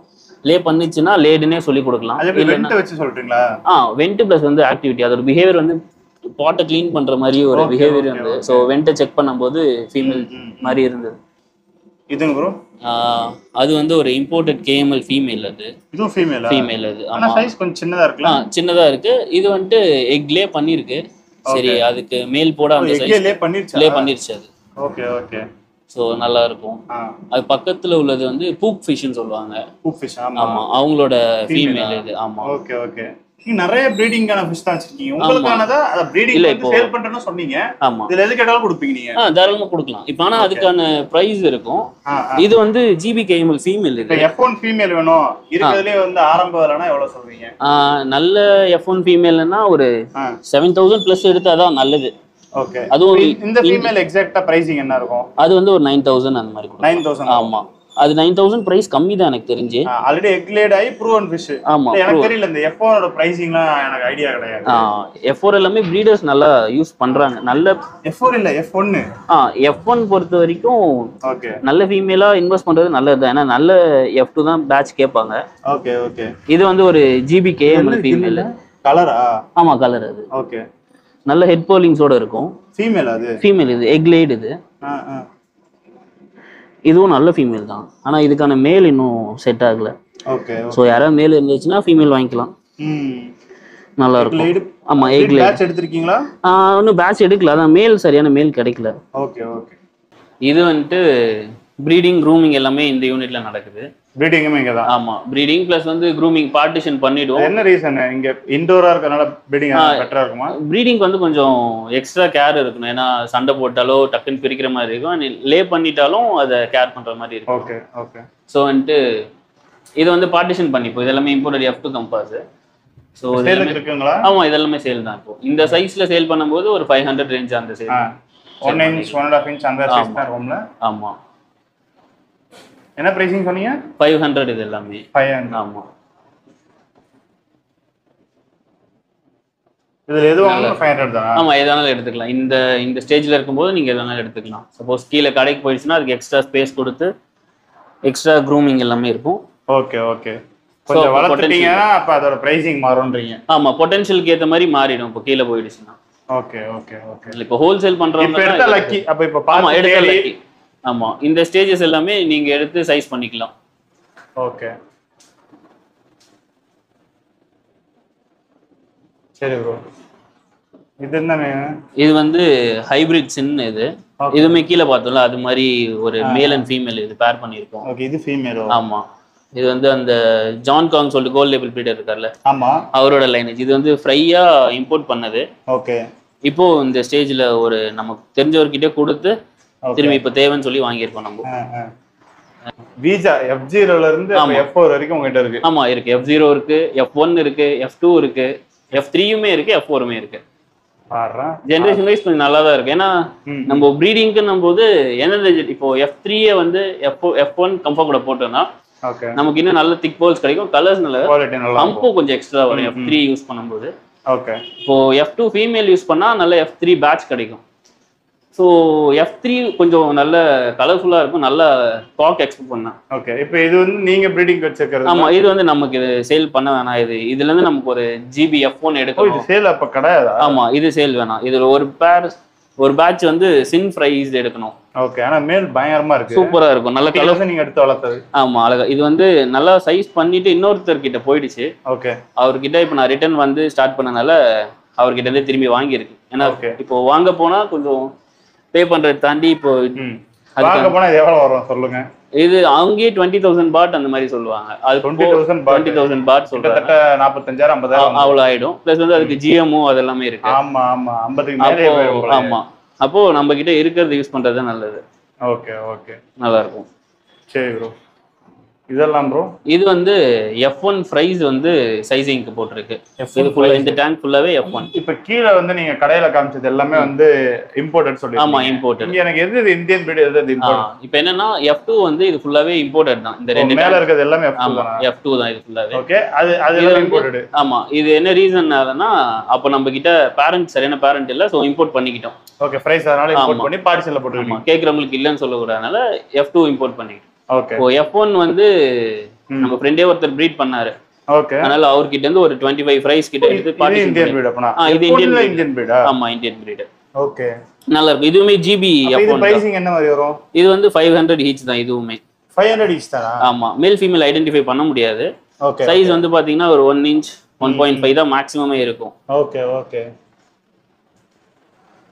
லே பண்ணிச்சுன்னா லேடுனே சொல்லி கொடுக்கலாம். அது வெண்ட் வச்சு சொல்றீங்களா? வெண்ட் பிளஸ் வந்து ஆக்டிவிட்டி. அதோட பிஹேவியர் வந்து பாட்டை க்ளீன் பண்ற மாதிரி ஒரு பிஹேவியர் இருந்தது. ஸோ வெண்ட்டை செக் பண்ணும்போது ஃபீமேல் மாதிரி இருந்தது. இதுங்க ப்ரோ அது வந்து ஒரு இம்போர்ட்டட் KML ஃபீமேல். அது இதுவும் ஃபீமேலா? ஃபீமேல் அது. ஆனா சைஸ் கொஞ்சம் சின்னதா இருக்குல? சின்னதா இருக்கு. இது வந்து எக் லே பண்ணிருக்கு. சரி, அதுக்கு மேல் போட அந்த சைஸ் லே பண்ணிருச்சு அது. ஓகே ஓகே, சோ நல்லா இருக்கும். அது பக்கத்துல உள்ளது வந்து பூக் ஃபிஷ்னு சொல்லுவாங்க. பூக் ஃபிஷ்? ஆமா, அவங்களோட ஃபீமேல் இது. ஆமா, ஓகே ஓகே. நீங்க நிறைய ப்ரீடிங்கான ஃபிஷ் தான் வச்சிருக்கீங்க. உங்களுக்கானதா அத ப்ரீடிங் வந்து சேல் பண்றேன்னு சொன்னீங்க. ஆமா, இதுல எது கேட்டாலும் கொடுப்பீங்க நீங்க? தாராளமா கொடுக்கலாம். இப்போ ஆனா அதுக்கான பிரைஸ் இருக்கும். இது வந்து GB KML ஃபீமேல். இது F1 ஃபீமேல் வேணும். இருக்குதுலயே வந்து ஆரம்ப விலைனா எவ்வளவு சொல்றீங்க? நல்ல F1 ஃபீமேல்னா ஒரு 7000 பிளஸ் எடுத்தாதான் நல்லது. ஓகே, அதுவும் இந்த ஃபீமேல் எக்ஸாக்ட்டா பிரைசிங் என்ன இருக்கும்? அது வந்து ஒரு 9000 அந்த மாதிரி கொடுக்கலாம். 9000? ஆமா, அது 9000 பிரைஸ் கம்மி தான் எனக்கு தெரிஞ்சு. ஆல்ரெடி எக் லேட் ஆகி ப்ரூவன் ஃபிஷ். ஆமா, எனக்கு தெரியல இந்த F4 ஓட பிரைசிங்லாம் எனக்கு ஐடியா கிடையாது. F4 எல்லாமே பிரீடர்ஸ் நல்லா யூஸ் பண்றாங்க. நல்ல F4 இல்ல F1. F1 பொறுத்த வரைக்கும் ஓகே, நல்ல ஃபீமேலா இன்வெஸ்ட் பண்றது நல்லது. ஏன்னா நல்ல F2 தான் பேட்ச் கேட்பாங்க. Okay okay. இது வந்து ஒரு GB KML ஃபீமேல். கலரா? ஆமா, கலர் அது. ஓகே, நல்ல ஹெட் போலிங்ஸோட இருக்கும். ஃபீமேல் அது? ஃபீமேல் இது. எக் லேட் இது. இதுவும் நல்ல ஃபீமேல் தான். ஆனா இதுக்கான மேல் இன்னும் செட் ஆகல. ஓகே, சோ யாராவது மேல் இருந்துச்சுன்னா ஃபீமேல் வாங்கிக்கலாம். நல்லா இருக்கும். ஆமா எக் பேட்ச் எடுத்திருக்கீங்களா? இன்னும் பேட்ச் எடுக்கல, அதான் மேல் சரியான மேல் கிடைக்கல. Okay okay. இது வந்துட்டு ப்ரீடிங் க்ரூமிங் எல்லாமே இந்த யூனிட்ல நடக்குது. ப்ரீடிங்குமே இங்க தான்? ஆமா, ப்ரீடிங் ப்ளஸ் வந்து க்ரூமிங் பார்ட்டிஷன் பண்ணிடுவோம். என்ன ரீசன் இங்க இன்டோரா இருக்கறனால ப்ரீடிங் பெட்டரா இருக்குமா? ப்ரீடிங் வந்து கொஞ்சம் எக்ஸ்ட்ரா கேர் இருக்கணும், ஏன்னா சண்டை போட்டாலோ டக்குன்னு பிரிக்கிற மாதிரி இருக்கும், லே பண்ணிட்டாலும் அதை கேர் பண்ற மாதிரி இருக்கும். Okay okay. ஸோ வந்துட்டு இது வந்து பார்ட்டிஷன் பண்ணிப்போம். இதெல்லாமே இம்போர்ட்டட் F2 கம்பாஸ். ஸோ இருக்குங்களா? ஆமா, இதெல்லாமே சேல் தான். இப்போ இந்த சைஸ்ல சேல் பண்ணும்போது ஒரு 500 ரேஞ்ச் அந்த சேல். 1 inch 1.5 inch அந்த சைஸ் தான் ரூம்ல. ஆமா. என்ன பிரைசிங் சொன்னீங்க? 500 இது எல்லாமே. 500. ஆமா. இதுல எது வாங்கணும் 500 தான்? ஆமா, எதனாலும் எடுத்துக்கலாம். இந்த ஸ்டேஜ்ல இருக்கும்போது நீங்க எதனாலும் எடுத்துக்கலாம். சப்போஸ் கீழே கடைக்கு போயிடுச்சுன்னா அதுக்கு எக்ஸ்ட்ரா ஸ்பேஸ் கொடுத்து எக்ஸ்ட்ரா க்ரூமிங் எல்லாமே இருக்கும். Okay okay. கொஞ்சம் வளர்த்துட்டீங்கன்னா அப்ப அதோட பிரைசிங் மாறும்ன்றீங்க? ஆமா, பொட்டன்ஷியலுக்கு ஏத்த மாதிரி மாறிடும் இப்போ கீழே போயிடுச்சுன்னா. Okay okay okay. இப்போ ஹோல்சேல் பண்றவங்க இப்ப எடுத்தா லக்கி. அப்ப இப்ப ஆமா, எடுத்தா லக்கி. ஆமா, இந்த ஸ்டேஜஸ் எல்லாமே நீங்க எடுத்து சைஸ் பண்ணிக்கலாம். ஓகே சரி ப்ரோ. இது என்ன? இது வந்து ஹைபிரிட் சின். இது இதுமே கீழே பார்த்தோம்ல அது மாதிரி ஒரு மேல் அண்ட் ஃபீமேல் இது பேர் பண்ணியிருக்கோம். ஓகே. இது ஃபீமேல்? ஆமா. இது வந்து அந்த ஜான் காங் சொல்லிட்டு கோல்ட் லேபிள் ப்ரீடர் இருக்கார்ல, ஆமா, அவரோட லைனேஜ். இது வந்து ஃப்ரையா இம்போர்ட் பண்ணது. ஓகே. இப்போ இந்த ஸ்டேஜ்ல ஒரு நமக்கு தெரிஞ்சவர்கிட்ட கொடுத்து திரும்பி இப்போ தேவைன்னு சொல்லி வாங்கியிருக்கோம் நம்ம. வீசா F0ல இருந்து F4 வரைக்கும் உங்ககிட்ட இருக்கு? ஆமா இருக்கு. F0 இருக்கு, F1 இருக்கு, F2 இருக்கு, F3யுமே இருக்கு, F4மே இருக்கு. ஜெனரேஷன் வைஸ் கொஞ்சம் நல்லா தான் இருக்கு. ஏன்னா நம்ம ப்ரீடிங்க்குன்னும் போது எந்தெந்த இப்போ F3 வந்து F1 கம்ஃபா கூட போட்டோம்னா நமக்கு இன்னும் நல்ல திக் போல்ஸ் கிடைக்கும், கலர்ஸ் நல்ல கம்பும் கொஞ்சம் எக்ஸ்ட்ரா வரும் F3 யூஸ் பண்ணும்போது. ஓகே. இப்போ F2 ஃபீமேல் யூஸ் பண்ணா நல்ல F3 பேட்ச் கிடைக்கும். ஸோ F3 கொஞ்சம் நல்ல கலர்ஃபுல்லா இருக்கும், நல்ல பாக் எக்ஸ்பெக்ட் பண்ணா. ஓகே. இப்போ இது வந்து நீங்க ப்ரீடிங் வச்சிருக்கிறது? ஆமா, இது வந்து நமக்கு இது சேல் பண்ண வேணாம். இதுல இருந்து நமக்கு ஒரு GB F1 எடுக்கணும். இது சேல் அப்ப கிடையாதா? ஆமா, இது சேல் வேணாம். இதுல ஒரு பேட்ச் வந்து சின் ஃப்ரைஸ் எடுக்கணும். ஓகே. ஆனா மேல் பயங்கரமா இருக்கு, சூப்பரா இருக்கும், நல்ல கலர்ஸ். நீங்க எடுத்து வளர்த்தது? ஆமா, அழகா. இது வந்து நல்லா சைஸ் பண்ணிட்டு இன்னொருத்தர் கிட்ட போயிடுச்சு. ஓகே. அவர்கிட்ட இப்போ நான் ரிட்டர்ன் வந்து ஸ்டார்ட் பண்ணனால அவர்கிட்ட இருந்து திரும்பி வாங்கியிருக்கு. ஏன்னா இப்போ வாங்க போனா கொஞ்சம் பே பண்றது தாண்டி இப்போ வாங்க போனா எவ்வளவு வரும் சொல்லுங்க? இது அங்கேயே 20,000 பாட் அந்த மாதிரி சொல்லுவாங்க. அது 20,000 பாட் சொல்றாங்க. 45,000 50,000 அவ்வளவு ஆயிடும். பிளஸ் வந்து அதுக்கு GMO அதெல்லாமே இருக்கு. ஆமா ஆமா, 50க்கு மேலே போயிடும். ஆமா, அப்போ நம்ம கிட்ட இருக்கிறது யூஸ் பண்றது நல்லது. ஓகே ஓகே, நல்லா இருக்கும். சரி ப்ரோ. இதெல்லாம் ப்ரோ இது வந்து F1 ஃப்ரைஸ் வந்து சைசிங்க்கு போட்டுருக்கு. இது ஃபுல்லா இந்த டேங்க் ஃபுல்லாவே F1. இப்போ கீழ வந்து நீங்க கடையில காமிச்சது எல்லாமே வந்து இம்போர்ட்டட் சொல்றீங்க? ஆமா, இம்போர்ட்டட். இங்க எனக்கு எது இந்தியன் பிரீட் எது இம்போர்ட்டட்? இப்போ என்னன்னா F2 வந்து இது ஃபுல்லாவே இம்போர்ட்டட் தான். இந்த ரெண்டு மேல இருக்குது எல்லாமே F2 தான். F2 தான் இது ஃபுல்லாவே. ஓகே. அது இம்போர்ட்டட். ஆமா, இது என்ன ரீசன்னாலனா அப்ப நம்ம கிட்ட பேரண்ட் சரியான பேரண்ட் இல்ல, சோ இம்போர்ட் பண்ணிக்கிட்டோம். ஓகே. பிரைஸ் அதனால இம்போர்ட் பண்ணி பார்சல்ல போட்டுருக்கீங்க. ஆமா, கேக்குறவங்களுக்கு இல்லன்னு சொல்ல கூடாதனால F2 இம்போர்ட் பண்ணிக்கிட்டோம். ஓகே. இப்போ F1 வந்து நம்ம ஃப்ரெண்டே ஒருத்தர் ப்ரீட் பண்ணாரு. ஓகே. அதனால அவர்கிட்ட இருந்து ஒரு 25 ஃப்ரைஸ் கிட்ட எடுத்து பார்ட்டிஷன் இந்தியன் பிரீட் அப்பனா? இது இந்தியன் பிரீடா? ஆமா, இந்தியன் பிரீட். ஓகே, நல்லா இருக்கு. இதுவுமே GB F1. இது பிரைசிங் என்ன மாதிரி வரும்? இது வந்து 500 ஈச் தான். இதுவுமே 500 ஈச் தானா? ஆமா, மேல் ஃபீமேல் ஐடென்டிஃபை பண்ண முடியாது. ஓகே. சைஸ் வந்து பாத்தீங்கன்னா ஒரு 1 inch 1.5 தான் மேக்ஸிமமே இருக்கும். ஓகே ஓகே,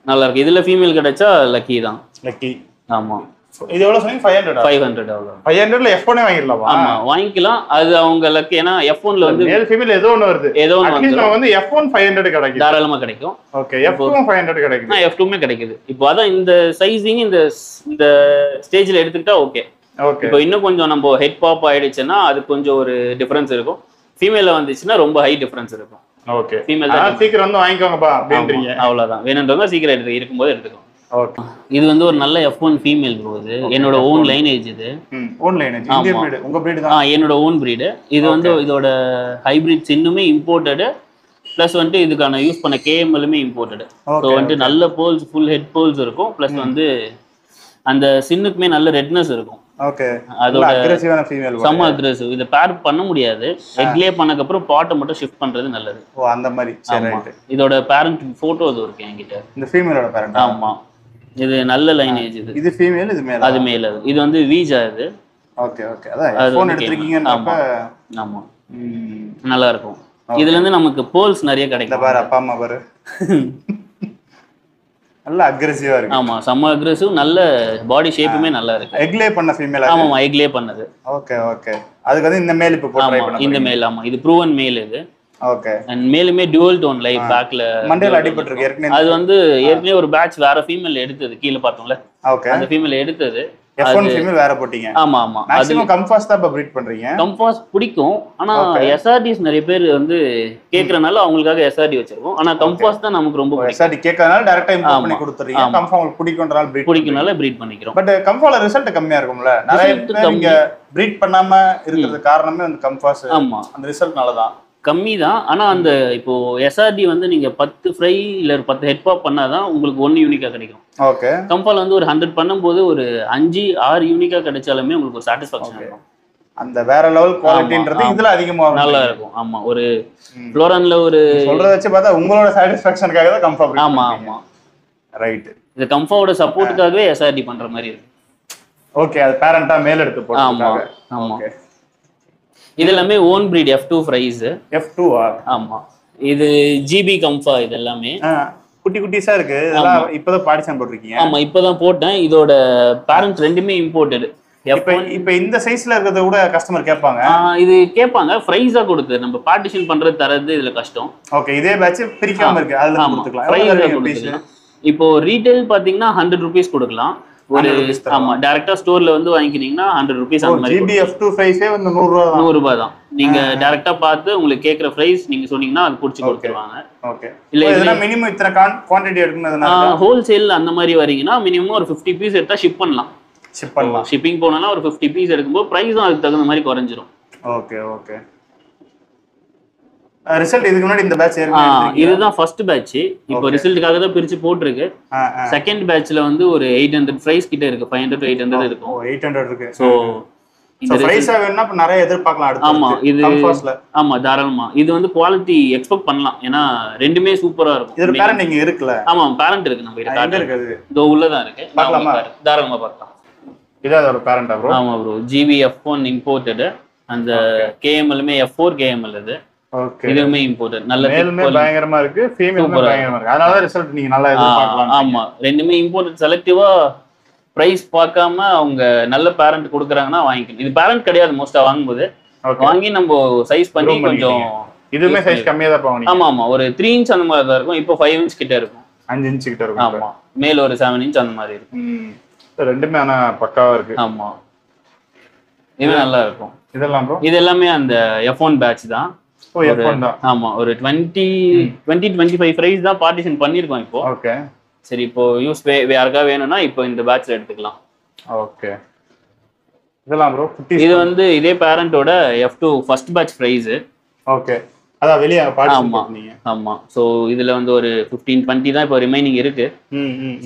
நல்லா இருக்கு. இதுல ஃபீமேல் கிடைச்சா லக்கி தான். லக்கி. ஆமா. இது எவ்வளவு சொன்னீங்க? 500. 500 அவ்வளவு. 500ல F1 வாங்கிடலாமா? ஆமா, வாங்கிக்கலாம். அது அவங்க லக். ஏன்னா F1ல வந்து மேல் ஃபீமேல் ஏதோ ஒன்னு வருது. ஏதோ ஒன்னு வந்து நம்ம வந்து F1 500 கிடைக்கும், தாராளமா கிடைக்கும். ஓகே. F2 500 கிடைக்கும். F2மே கிடைக்குது. இப்போ அதான் இந்த சைசிங் இந்த ஸ்டேஜ்ல எடுத்துக்கிட்டா ஓகே. ஓகே. இப்போ இன்னும் கொஞ்சம் நம்ம ஹெட் பாப் ஆயிடுச்சுன்னா அது கொஞ்சம் ஒரு டிஃபரன்ஸ் இருக்கும். ஃபீமேல்ல வந்துச்சுன்னா ரொம்ப ஹை டிஃபரன்ஸ் இருக்கும். ஓகே. ஃபீமேல் தான் சீக்கிரம் வந்து வாங்கிக்கோங்கப்பா அப்படின்றீங்க. அவ்வளவுதான். வேணும்ன்றவங்க சீக்கிரம் இருக்கும்போது எடுத்துக்கோங்க. ஓகே. இது வந்து ஒரு நல்ல F1 ஃபீமேல் ப்ரோ. இது என்னோட ஓன் லைனேஜ். இது ஓன் லைனேஜ், இந்தியன் பிரீட். உங்க பிரீட் தான்? என்னோட ஓன் பிரீட். இது வந்து இதோட ஹைபிரிட்ஸ் இன்னுமே இம்போர்ட்டட். பிளஸ் வந்து இதுக்கான யூஸ் பண்ண KMLமே இம்போர்ட்டட். ஸோ வந்து நல்ல போல்ஸ், ஃபுல் ஹெட் போல்ஸ் இருக்கும். பிளஸ் வந்து அந்த சின்னுக்குமே நல்ல ரெட்னஸ் இருக்கும். ஓகே. அதோட அக்ரெசிவான ஃபீமேல், செம்ம அக்ரெசிவ். இத பேர் பண்ண முடியாது. எக்லே பண்ணதுக்கு அப்புறம் பாட்டை மட்டும் ஷிஃப்ட் பண்றது நல்லது. ஓ, அந்த மாதிரி. சரி, ரைட். இதோட பேரண்ட் போட்டோஸ் இருக்கு என்கிட்ட. இந்த ஃபீமேலோட பேரண்ட்? ஆமா. இது நல்ல லைனேஜ். இது ஃபீமேல், இது மேல். அது மேல். இது வந்து வீஜா. இது ஓகே ஓகே. அதான் F1 எடுத்துக்கிங்கன்றப்ப ஆமா நல்லா இருக்கும். இதுல இருந்து நமக்கு போல்ஸ் நிறைய கிடைக்கும். பாரு அப்பா அம்மா பாரு நல்ல அக்ரெசிவா இருக்கு. ஆமா செம்ம அக்ரெசிவ், நல்ல பாடி ஷேப்புமே நல்லா இருக்கு. எக்லே பண்ண ஃபீமேல். ஆமா எக்லே பண்ணது. Okay okay. அதுக்கு வந்து இந்த மேல் இப்போ ட்ரை பண்ணலாம். இந்த மேல் ஆமா இது ப்ரூவன் மேல் இது. ஓகே. அண்ட் மேலுமே டுவல் டோன் லைட் பேக்ல மண்டையில அடிபட்டு இருக்கு ஏற்கனவே. அது வந்து ஏற்கனவே ஒரு பேட்ச் வேற ஃபீமேல் எடுத்தது, கீழ பார்த்தோம்ல. ஓகே. அந்த ஃபீமேல் எடுத்தது F1 ஃபீமேல் வேற போட்டீங்க. ஆமா ஆமா. மேக்ஸिमम கம்ஃபாஸ் தான் ப்ரீட் பண்றீங்க. கம்ஃபாஸ் பிடிக்கும், ஆனா எஸ்ஆர்டிஸ் நிறைய பேர் வந்து கேக்குறனால அவங்களுக்காக எஸ்ஆர்டி வச்சிருக்கோம். ஆனா கம்ஃபாஸ் தான் நமக்கு ரொம்ப பிடிக்கும். எஸ்ஆர்டி கேக்குறனால டைரக்டா இம்போர்ட் பண்ணி கொடுத்துறீங்க. கம்ஃபா உங்களுக்கு பிடிக்கும்ன்றனால ப்ரீட் பிடிக்கும்னால ப்ரீட் பண்ணிக்கிறோம். பட் கம்ஃபால ரிசல்ட் கம்மியா இருக்கும்ல. நிறைய பேர் இங்க ப்ரீட் பண்ணாம இருக்கிறதுக்கு காரணமே வந்து கம்ஃபாஸ். ஆமா அந்த ரிசல்ட்னால தான் கம்மி தான். ஆனா அந்த இப்போ எஸ்ஆர்டி வந்து நீங்க 10 ஃப்ரை இல்ல 10 ஹெட் பாப் பண்ணாதான் உங்களுக்கு 1 யூனிக்கா கிடைக்கும். ஓகே. கம்ஃபால வந்து ஒரு 100 பண்ணும்போது ஒரு 5-6 யூனிக்கா கிடைச்சாலுமே உங்களுக்கு ஒரு சாட்டிஸ்ஃபேக்ஷன் இருக்கும். அந்த வேற லெவல் குவாலிட்டின்றது இதுல அதிகமா நல்லா இருக்கும். ஆமா ஒரு ஃப்ளோரன்ல ஒரு சொல்றத வச்சு பார்த்தா உங்களோட சாட்டிஸ்ஃபேக்ஷனுக்காக தான் கம்ஃபா. ஆமா ஆமா ரைட். இது கம்ஃபாவோட சப்போர்ட்டுக்காகவே எஸ்ஆர்டி பண்ற மாதிரி இருக்கு. ஓகே. அது பேரண்டா மேல் எடுத்து போட்டுருக்காங்க. ஆமா. இது எல்லாமே own breed F2 fries. F2 ஆமா. இது ஜிபி கம்ஃபா. இது எல்லாமே குட்டி குட்டிஸா இருக்கு. இதெல்லாம் இப்பதான் பார்ட்டிஷன் போட்டுருக்கீங்க. ஆமா இப்பதான் போட்டேன். இதோட பேரண்ட் ரெண்டுமே இம்போர்ட்டட். இப்ப இந்த சைஸ்ல இருக்கிறத கூட கஸ்டமர் கேட்பாங்க. இது கேட்பாங்க. ஃப்ரைஸா கொடுத்து நம்ம பார்ட்டிஷன் பண்றது தரது இதுல கஷ்டம். ஓகே. இதே பேட்ச் பிரிக்காம இருக்கு, அதுல கொடுத்துக்கலாம். இப்போ ரீட்டைல் பாத்தீங்கன்னா 100 rupees கொடுக்கலாம். ஒரு ஆமா டைரக்டா ஸ்டோர்ல வந்து வாங்கினீங்கன்னா 100 rupees அந்த மாதிரி. ஜிபி F2 ஃப்ரைஸே வந்து 100 ரூபாய் தான். நீங்க டைரக்டா பார்த்து உங்களுக்கு கேக்குற பிரைஸ் நீங்க சொன்னீங்கன்னா அது புடிச்சு கொடுத்துருவாங்க. ஓகே. இல்ல இதெல்லாம் மினிமம் இத்தனை குவாண்டிட்டி எடுக்கணும்னா ஹோல்சேல் அந்த மாதிரி வரீங்கன்னா மினிமம் ஒரு 50 பீஸ் எடுத்தா ஷிப் பண்ணலாம். ஷிப்பிங் போனா ஒரு 50 பீஸ் எடுக்கும்போது பிரைஸும் அதுக்கு தகுந்த மாதிரி குறைஞ்சிரும். Okay okay. ரிசல்ட் இதுக்கு முன்னாடி இந்த பேட்ச் இதுதான் ஃபர்ஸ்ட் பேட்ச். இப்போ ரிசல்ட்டுக்காக தான் பிரிச்சு போட்டுருக்கு. செகண்ட் பேட்ச்ல வந்து ஒரு 800 பிரைஸ் கிட்ட இருக்கு. 500 to 800 இருக்கும். 800 இருக்கு. சோ இந்த பிரைஸா வேணும்னா அப்ப நிறைய எதிர்பார்க்கலாம் அடுத்து. ஆமா இது ஆமா தாராளமா. இது வந்து குவாலிட்டி எக்ஸ்பெக்ட் பண்ணலாம். ஏன்னா ரெண்டுமே சூப்பரா இருக்கும். இது பேரண்ட் நீங்க இருக்குல? ஆமா பேரண்ட் இருக்கு. நம்ம கிட்ட கார்டு இருக்கு. இதோ உள்ள தான் இருக்கு. பார்க்கலாமா? தாராளமா பார்க்கலாம். இது அதோட பேரண்டா bro? ஆமா bro. GB F1 imported. அந்த KMLமே F4 KML இது. ஓகே. இதுமே இம்போர்ட்டட். நல்ல மேல்மே பயங்கரமா இருக்கு, ஃபீமேல்மே பயங்கரமா இருக்கு. அதனால ரிசல்ட் நீங்க நல்லா எதிர்பார்க்கலாம். ஆமா ரெண்டுமே இம்போர்ட்டட். செலக்டிவா பிரைஸ் பார்க்காம அவங்க நல்ல பேரண்ட் கொடுக்குறாங்கன்னா வாங்கிக்கணும். இது பேரண்ட் கிடையாது மோஸ்டா வாங்கும்போது. வாங்கி நம்ம சைஸ் பண்ணி கொஞ்சம் இதுமே சைஸ் கம்மியா தான் வாங்குவீங்க. ஆமா ஆமா ஒரு 3 inch அந்த மாதிரி தான் இருக்கும். இப்போ 5 inch கிட்ட இருக்கும். 5 inch கிட்ட இருக்கும். ஆமா மேல் ஒரு 7 inch அந்த மாதிரி இருக்கும். ரெண்டுமே ஆனா பக்காவா இருக்கு. ஆமா இது நல்லா இருக்கும். இதெல்லாம் bro இது எல்லாமே அந்த F1 பேட்ச் தான். ஆமா ஒரு 20-25 பிரைஸ் தான் பார்ட்டிஷன் பண்ணிருக்கோம் இப்போ. ஓகே. சரி இப்போ யூஸ் யாருக்கா வேணும்னா இப்போ இந்த பேட்ச்ல எடுத்துக்கலாம். ஓகே. இதெல்லாம் bro இது வந்து இதே பேரண்டோட F2 first batch price. Okay. அத வெளிய பார்ட்டிஷன் பண்ணீங்க. ஆமா சோ இதுல வந்து ஒரு 15-20 தான் இப்போ ரிமைனிங் இருக்கு.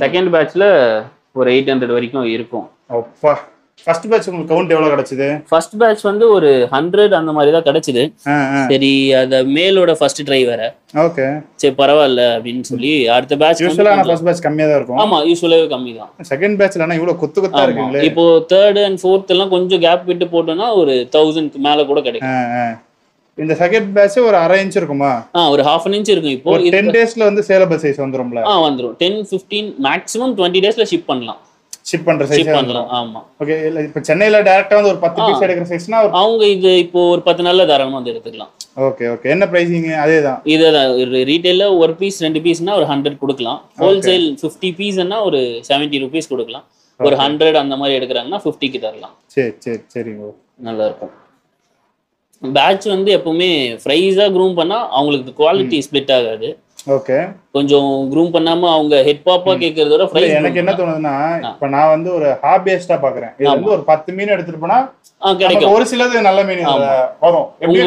செகண்ட் பேட்ச்ல ஒரு 800 வரைக்கும் இருக்கும். அப்பா. ஃபர்ஸ்ட் பேட்ச் உங்களுக்கு கவுண்ட் எவ்வளவு கிடைச்சது? ஃபர்ஸ்ட் பேட்ச் வந்து ஒரு 100 அந்த மாதிரி தான் கிடைச்சது. சரி அத மேலோட ஃபர்ஸ்ட் ட்ரை வேற. ஓகே. சரி பரவாயில்ல அப்படினு சொல்லி அடுத்த பேட்ச் யூசுவலா ஃபர்ஸ்ட் பேட்ச் கம்மியா தான் இருக்கும். ஆமா யூசுவலாவே கம்மி தான். செகண்ட் பேட்ச்ல انا இவ்வளவு கொத்து கொத்தா இருக்குங்களே. இப்போ 3rd and 4th எல்லாம் கொஞ்சம் கேப் விட்டு போட்டோம்னா ஒரு 1000 க்கு மேல கூட கிடைக்கும். இந்த செகண்ட் பேட்ச் ஒரு 1/2 inch இருக்குமா? ஒரு 1/2 inch இருக்கும். இப்போ 10 daysல வந்து சேலபிள் சைஸ் வந்துரும்ல? வந்துரும். 10-15 மேக்ஸिमम 20 daysல ஷிப் பண்ணலாம். ஷிப் பண்ற சைஸ் பண்ணலாம். ஆமா ஓகே. இப்ப சென்னையில டைரக்டா வந்து ஒரு 10 பீஸ் எடுக்கிற சைஸ்னா அவங்க இது இப்போ ஒரு 10 நாள்ல தாராளமா வந்து எடுத்துக்கலாம். Okay okay. என்ன பிரைசிங்? அதேதான். இதுதான் ரீட்டைல்ல ஒரு பீஸ் 2 பீஸ்னா ஒரு 100 கொடுக்கலாம். ஹோல்சேல் 50 பீஸ்னா ஒரு 70 rupees கொடுக்கலாம். ஒரு 100 அந்த மாதிரி எடுக்கறாங்கன்னா 50 க்கு தரலாம். சரி சரி சரி நல்லா இருக்கும். பேட்ச் வந்து எப்பவுமே ஃப்ரைஸா க்ரூம் பண்ணா அவங்களுக்கு குவாலிட்டி ஸ்ப்ளிட் ஆகாது. ஓகே. கொஞ்சம் க்ரூம் பண்ணாம அவங்க ஹெட் பாப்பா கேக்குறதோட ஃப்ரைஸ். எனக்கு என்ன தோணுதுன்னா இப்ப நான் வந்து ஒரு ஹாபியஸ்டா பாக்குறேன். இது வந்து ஒரு 10 மீன் எடுத்துட்டு போனா கிடைக்கும். ஒரு சிலது நல்ல மீன் வரும். எப்படி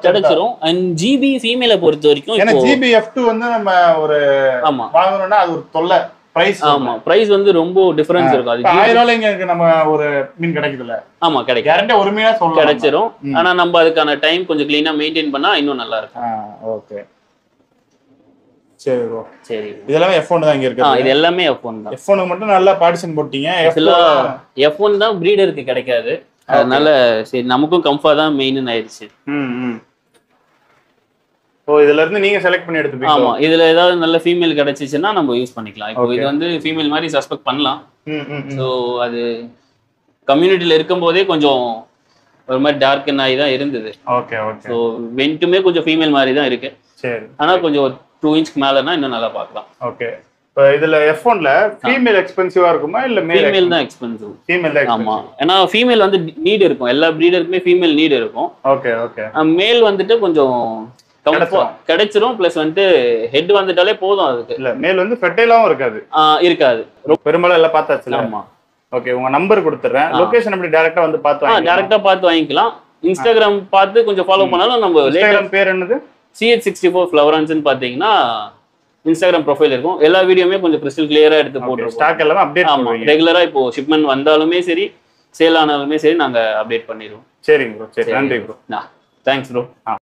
கிடைச்சிரும். அண்ட் ஜிபி ஃபீமேல பொறுத்த வரைக்கும் ஏன்னா ஜிபி F2 வந்து நம்ம ஒரு வாங்கணும்னா அது ஒரு தொல்லை. பிரைஸ் ஆமா பிரைஸ் வந்து ரொம்ப டிஃபரன்ஸ் இருக்கும். அது 1000 ரூபாய்க்கு நம்ம ஒரு மீன் கிடைக்குதுல? ஆமா கிடைக்கும். கேரண்டா ஒரு மீனா சொல்லலாம் கிடைச்சிரும். ஆனா நம்ம அதுக்கான டைம் கொஞ்சம் க்ளீனா மெயின்டைன் பண்ணா இன்னும் நல்லா இருக்கும். ஓகே சரி bro. சரி இதெல்லாம் F1 தான் இங்க இருக்கு. இது எல்லாமே F1 தான். F1 மட்டும் நல்லா பார்ட்டிஷன் போட்டீங்க. F1 தான் பிரீடருக்கு கிடைக்காது. அதனால சரி நமக்கும் கம்ஃபா தான் மெயின்னு ஆயிடுச்சு. ஓ இதுல இருந்து நீங்க செலக்ட் பண்ணி எடுத்துப்பீங்க. ஆமா, இதுல ஏதாவது நல்ல ஃபீமேல் கிடைச்சிச்சுன்னா நம்ம யூஸ் பண்ணிக்கலாம். இப்போ இது வந்து ஃபீமேல் மாதிரி சஸ்பெக்ட் பண்ணலாம். ஸோ அது கம்யூனிட்டியில இருக்கும் போதே கொஞ்சம் ஒரு மாதிரி டார்க் ஆகி தான் இருந்தது. Okay okay. ஸோ வெண்ட்டுமே கொஞ்சம் ஃபீமேல் மாதிரி தான் இருக்கு. சரி. ஆனா கொஞ்சம் 2 இன்ச்க்கு மேலனா இன்னும் நல்லா பார்க்கலாம். ஓகே. இப்போ இதுல F1ல ஃபீமேல் எக்ஸ்பென்சிவா இருக்குமா இல்ல மேல்? ஃபீமேல் தான் எக்ஸ்பென்சிவ். ஃபீமேல் தான். ஆமா, ஏன்னா ஃபீமேல் வந்து நீட் இருக்கும், எல்லா ப்ரீடருக்குமே ஃபீமேல் நீட் இருக்கும். Okay okay. மேல் வந்துட்டு கொஞ்சம் கிடைச்சிரும். பிளஸ் வந்துட்டு ஹெட் வந்துட்டாலே போதும் அதுக்கு. இல்ல மேல் வந்து ஃபெர்டைலாவும் இருக்காது. இருக்காது. பெரும்பாலும் எல்லாம் பார்த்தாச்சுல. ஆமா. ஓகே, உங்க நம்பர் கொடுத்துறேன். லொகேஷன் எப்படி டைரக்டா வந்து பார்த்து வாங்கிக்கலாம்? டைரக்டா பார்த்து வாங்கிக்கலாம். இன்ஸ்டாகிராம் பார்த்து கொஞ்சம் ஃபாலோ பண்ணாலும் நம்ம. இன்ஸ்டாகிராம் பேர் என்னது? CH64 ஃப்ளவரன்ஸ்னு பாத்தீங்கன்னா இன்ஸ்டாகிராம் ப்ரொஃபைல் இருக்கும். எல்லா வீடியோமே கொஞ்சம் கிறிஸ்டல் கிளியரா எடுத்து போட்டுருக்கோம். ஸ்டாக் எல்லாமே அப்டேட் பண்ணுவீங்க. ரெகுலரா இப்போ ஷிப்மென்ட் வந்தாலுமே சரி, சேல் ஆனாலுமே சரி நாங்க அப்டேட் பண்ணிடுவோம். சரிங்க ப்ரோ. சரி, நன்றி ப்ரோ. Thanks bro.